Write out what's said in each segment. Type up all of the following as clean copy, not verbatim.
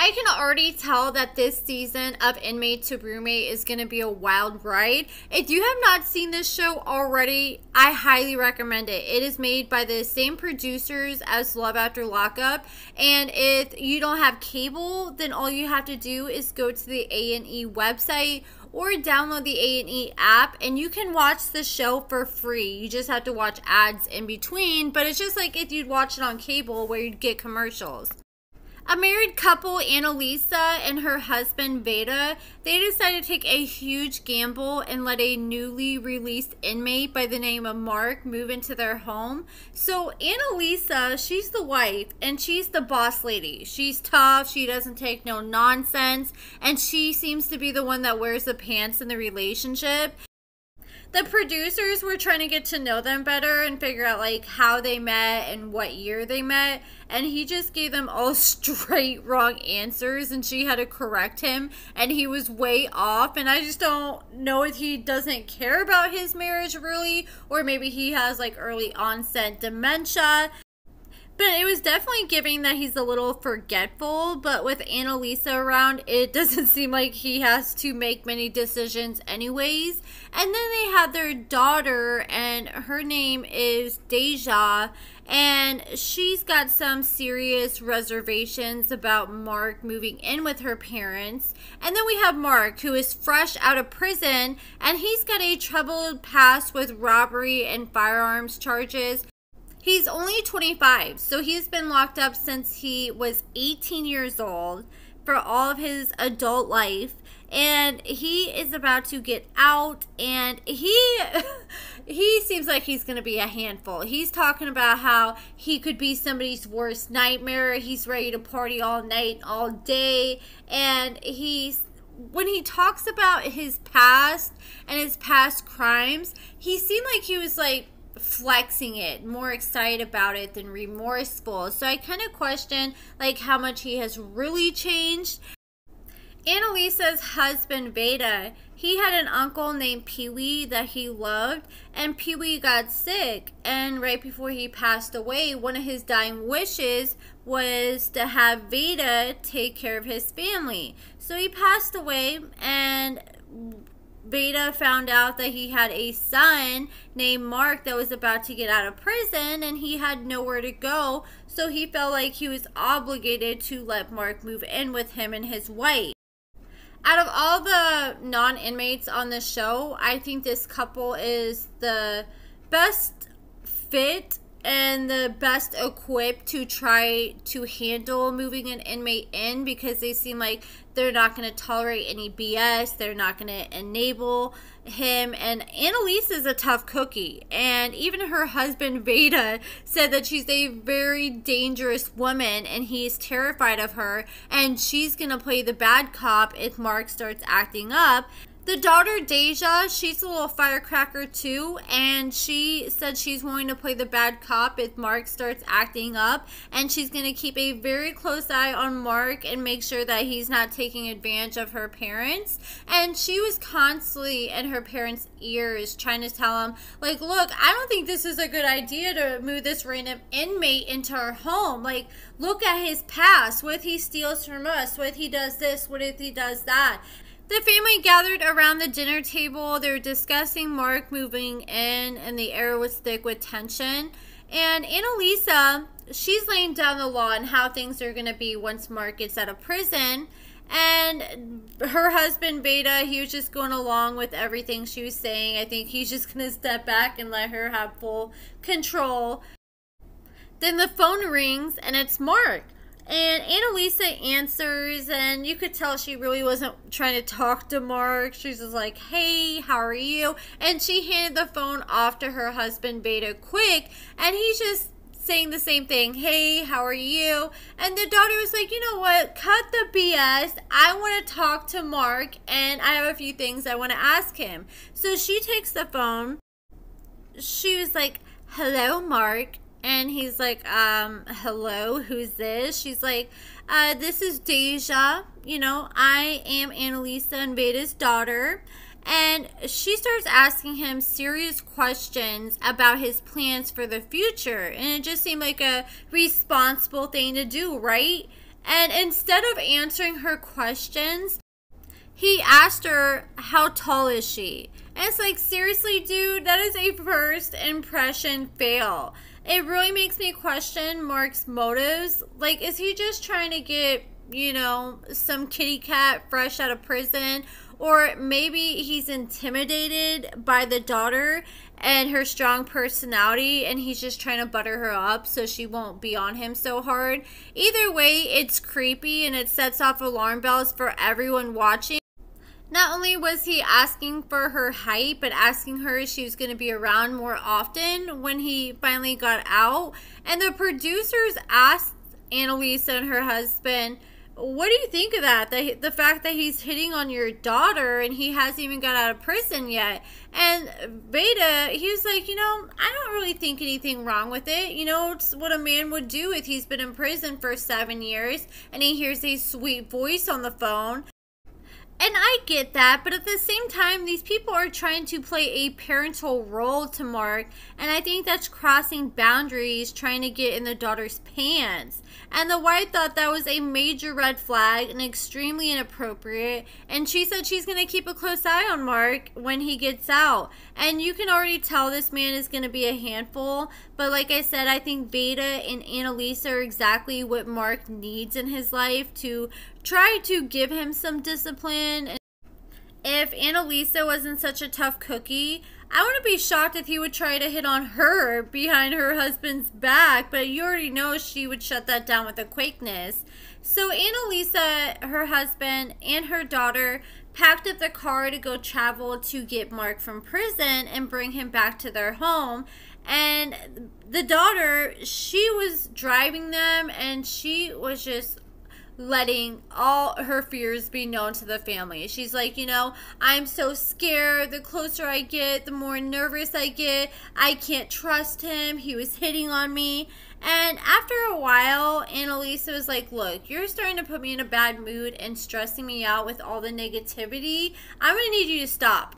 I can already tell that this season of Inmate to Roommate is going to be a wild ride. If you have not seen this show already, I highly recommend it. It is made by the same producers as Love After Lockup. And if you don't have cable, then all you have to do is go to the A&E website or download the A&E app, and you can watch the show for free. You just have to watch ads in between, but it's just like if you'd watch it on cable where you'd get commercials. A married couple, Analisa and her husband, Vada, they decided to take a huge gamble and let a newly released inmate by the name of Mark move into their home. So Analisa, she's the wife, and she's the boss lady. She's tough, she doesn't take no nonsense, and she seems to be the one that wears the pants in the relationship. The producers were trying to get to know them better and figure out like how they met and what year they met, and he just gave them all straight wrong answers and she had to correct him and he was way off. And I just don't know if he doesn't care about his marriage really, or maybe he has like early onset dementia. But it was definitely giving that he's a little forgetful, but with Analisa around, it doesn't seem like he has to make many decisions anyways. And then they had their daughter, and her name is Deja, and she's got some serious reservations about Mark moving in with her parents. And then we have Mark, who is fresh out of prison, and he's got a troubled past with robbery and firearms charges. He's only 25, so he's been locked up since he was 18 years old for all of his adult life, and he is about to get out, and he seems like he's going to be a handful. He's talking about how he could be somebody's worst nightmare. He's ready to party all night, all day, and when he talks about his past and his past crimes, he seemed like he was like flexing it, more excited about it than remorseful. So I kind of question like how much he has really changed. Analisa's husband, Vada, he had an uncle named Pee-wee that he loved, and Pee-wee got sick, and right before he passed away, one of his dying wishes was to have Vada take care of his family. So he passed away, and Vada found out that he had a son named Mark that was about to get out of prison, and he had nowhere to go, so he felt like he was obligated to let Mark move in with him and his wife. Out of all the non-inmates on the show, I think this couple is the best fit and the best equipped to try to handle moving an inmate in, because they seem like they're not going to tolerate any BS. They're not going to enable him. And Analisa is a tough cookie. And even her husband, Vada, said that she's a very dangerous woman and he's terrified of her. And she's going to play the bad cop if Mark starts acting up. The daughter, Deja, she's a little firecracker too, and she said she's willing to play the bad cop if Mark starts acting up, and she's going to keep a very close eye on Mark and make sure that he's not taking advantage of her parents. And she was constantly in her parents' ears trying to tell them, like, look, I don't think this is a good idea to move this random inmate into our home. Like, look at his past. What if he steals from us? What if he does this? What if he does that? The family gathered around the dinner table. They were discussing Mark moving in, and the air was thick with tension. And Analisa, she's laying down the law on how things are going to be once Mark gets out of prison. And her husband, Vada, he was just going along with everything she was saying. I think he's just going to step back and let her have full control. Then the phone rings, and it's Mark. And Analisa answers, and you could tell she really wasn't trying to talk to Mark. She's just like, hey, how are you? And she handed the phone off to her husband, Vada, quick. And he's just saying the same thing. Hey, how are you? And the daughter was like, you know what? Cut the BS. I want to talk to Mark, and I have a few things I want to ask him. So she takes the phone. She was like, hello, Mark. And he's like, hello, who's this? She's like, this is Deja. You know, I am Analisa and Vada's daughter. And she starts asking him serious questions about his plans for the future. And it just seemed like a responsible thing to do, right? And instead of answering her questions, he asked her, how tall is she? And it's like, seriously, dude, that is a first impression fail. It really makes me question Mark's motives. Like, is he just trying to get, you know, some kitty cat fresh out of prison? Or maybe he's intimidated by the daughter and her strong personality, and he's just trying to butter her up so she won't be on him so hard. Either way, it's creepy, and it sets off alarm bells for everyone watching. Not only was he asking for her height, but asking her if she was going to be around more often when he finally got out. And the producers asked Analisa and her husband, what do you think of that? The fact that he's hitting on your daughter and he hasn't even got out of prison yet. And Vada, he was like, you know, I don't really think anything wrong with it. You know, it's what a man would do if he's been in prison for 7 years and he hears a sweet voice on the phone. And I get that, but at the same time, these people are trying to play a parental role to Mark, and I think that's crossing boundaries, trying to get in the daughter's pants. And the wife thought that was a major red flag and extremely inappropriate, and she said she's going to keep a close eye on Mark when he gets out. And you can already tell this man is going to be a handful, but like I said, I think Vada and Analisa are exactly what Mark needs in his life to try to give him some discipline. If Analisa wasn't such a tough cookie, I wouldn't be shocked if he would try to hit on her behind her husband's back, but you already know she would shut that down with a quickness. So Analisa, her husband, and her daughter packed up the car to go travel to get Mark from prison and bring him back to their home. And the daughter, she was driving them, and she was just letting all her fears be known to the family. She's like, you know, I'm so scared. The closer I get, the more nervous I get. I can't trust him. He was hitting on me. And after a while, Analisa was like, look, you're starting to put me in a bad mood and stressing me out with all the negativity. I'm going to need you to stop.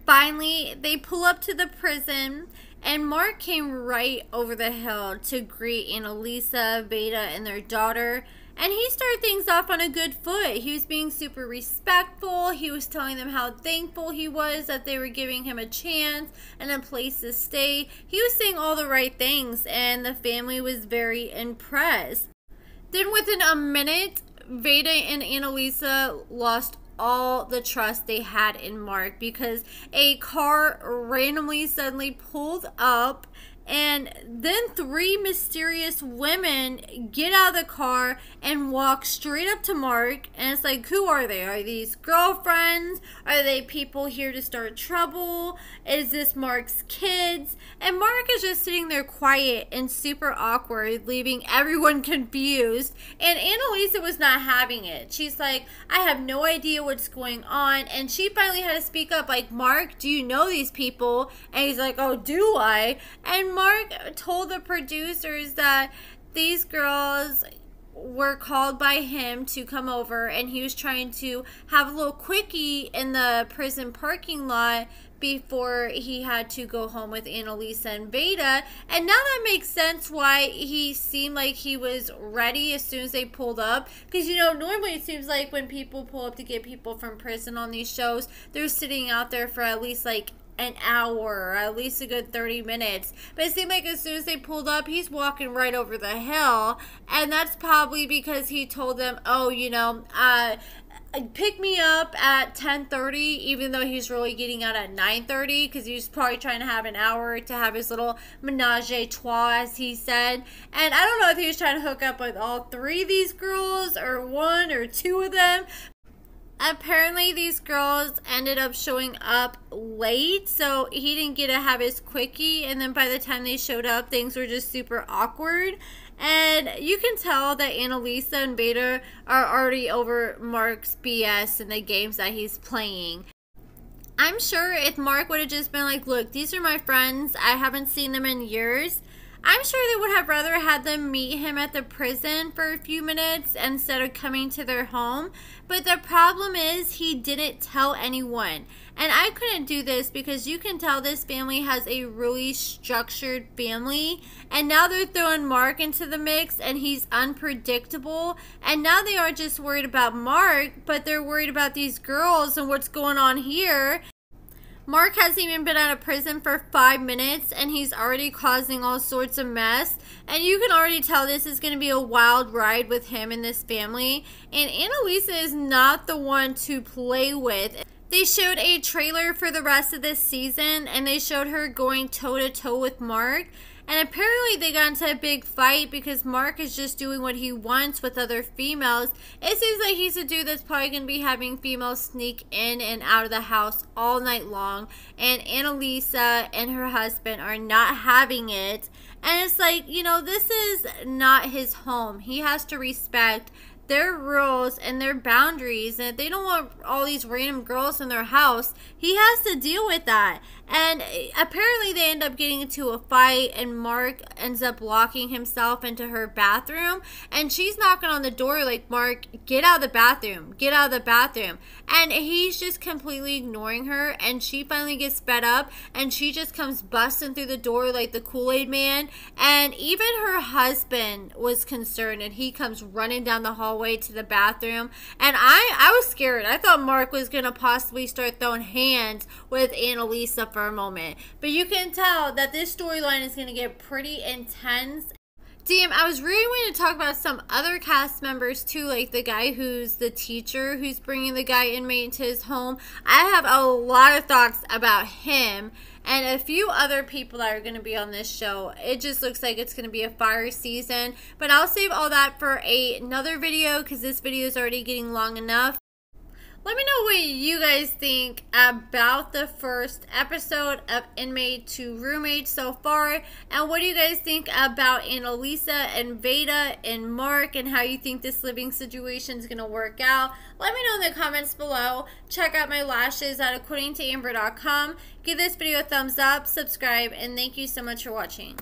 Finally, they pull up to the prison, and Mark came right over the hill to greet Analisa, Vada, and their daughter. And he started things off on a good foot. He was being super respectful. He was telling them how thankful he was that they were giving him a chance and a place to stay. He was saying all the right things, and the family was very impressed. Then within a minute, Vada and Analisa lost all the trust they had in Mark because a car randomly suddenly pulled up, and then 3 mysterious women get out of the car and walk straight up to Mark. And it's like, who are they? Are these girlfriends? Are they people here to start trouble? Is this Mark's kids? And Mark is just sitting there quiet and super awkward, leaving everyone confused. And Analisa was not having it. She's like, I have no idea what's going on. And she finally had to speak up, like, Mark, do you know these people? And he's like, oh, do I? And Mark told the producers that these girls were called by him to come over, and he was trying to have a little quickie in the prison parking lot before he had to go home with Analisa and Vada. And now that makes sense why he seemed like he was ready as soon as they pulled up, because, you know, normally it seems like when people pull up to get people from prison on these shows, they're sitting out there for at least like an hour, or at least a good 30 minutes. But it seemed like as soon as they pulled up, he's walking right over the hill. And that's probably because he told them, oh, you know, pick me up at 10:30, even though he's really getting out at 9:30, because he was probably trying to have an hour to have his little menage a trois, as he said. And I don't know if he was trying to hook up with all 3 of these girls, or 1 or 2 of them. Apparently, these girls ended up showing up late, so he didn't get to have his quickie, and then by the time they showed up, things were just super awkward. And you can tell that Analisa and Vada are already over Mark's BS and the games that he's playing. I'm sure if Mark would have just been like, look, these are my friends, I haven't seen them in years, I'm sure they would have rather had them meet him at the prison for a few minutes instead of coming to their home. But the problem is he didn't tell anyone. And I couldn't do this because you can tell this family has a really structured family. And now they're throwing Mark into the mix and he's unpredictable. And now they aren't just worried about Mark, but they're worried about these girls and what's going on here. Mark hasn't even been out of prison for 5 minutes and he's already causing all sorts of mess. And you can already tell this is going to be a wild ride with him and this family. And Analisa is not the one to play with. They showed a trailer for the rest of this season and they showed her going toe-to-toe with Mark. And apparently they got into a big fight because Mark is just doing what he wants with other females. It seems like he's a dude that's probably going to be having females sneak in and out of the house all night long. And Analisa and her husband are not having it. And it's like, you know, this is not his home. He has to respect their rules and their boundaries, and if they don't want all these random girls in their house, he has to deal with that. And apparently they end up getting into a fight and Mark ends up locking himself into her bathroom and she's knocking on the door like, Mark, get out of the bathroom, get out of the bathroom. And he's just completely ignoring her and she finally gets fed up and she just comes busting through the door like the Kool-Aid man. And even her husband was concerned and he comes running down the hallway to the bathroom. And I was scared. I thought Mark was going to possibly start throwing hands with Analisa for a moment. But you can tell that this storyline is going to get pretty intense. Damn, I was really wanting to talk about some other cast members too, like the guy who's the teacher who's bringing the guy inmate into his home. I have a lot of thoughts about him and a few other people that are going to be on this show. It just looks like it's going to be a fire season, but I'll save all that for another video because this video is already getting long enough. Let me know what you guys think about the first episode of Inmate to Roommate so far. And what do you guys think about Analisa and Vada and Mark and how you think this living situation is going to work out? Let me know in the comments below. Check out my lashes at AccordingtoAmber.com. Give this video a thumbs up, subscribe, and thank you so much for watching.